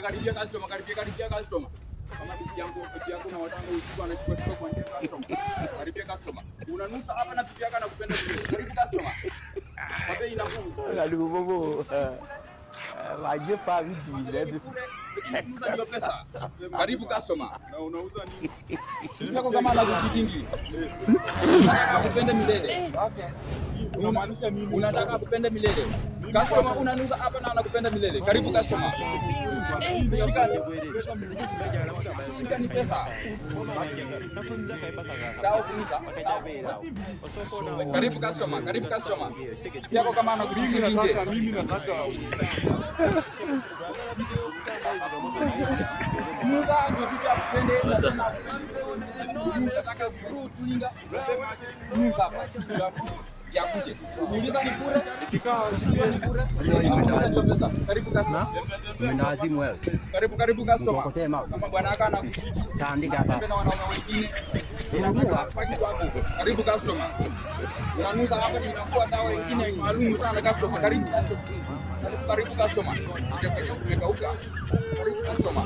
Karibia customer. Kama bibi yako na watanga usiku anachukua kwa njia customer. Karibia customer. Unanusa hapa na bibi yako anakupenda vile. Karibu customer. Kwa bei nafuu. Karibu bobo. Waje pa vitu vile. Unauza hiyo pesa. Karibu customer. Na unauza nini? Bibi yako kama anakujitingi. Anakupenda milele. Unamaanisha nini? Unataka akupende milele. Customer unanuza hapa na anakupenda milele. Karibu customer. Shika ni pesa. Chao kuuza. Karibu customer, karibu customer. Yako kama anakujitingi nje. Mimi nataka Nuza kwa kupende nataka kutulinga. Nuza hapa. Ya kuje. Niuliza ni bure. Ni bure. Karibu customer. Mnaadhimu wewe. Karibu customer. Kama bwana yako anakushiki. Taandika hapa. Na wanaume wengine. Unataka paki wako. Karibu customer. Unanuza hapa ninakuwa dawa wengine maalum sana customer. Karibu customer. Umekauka. Karibu customer.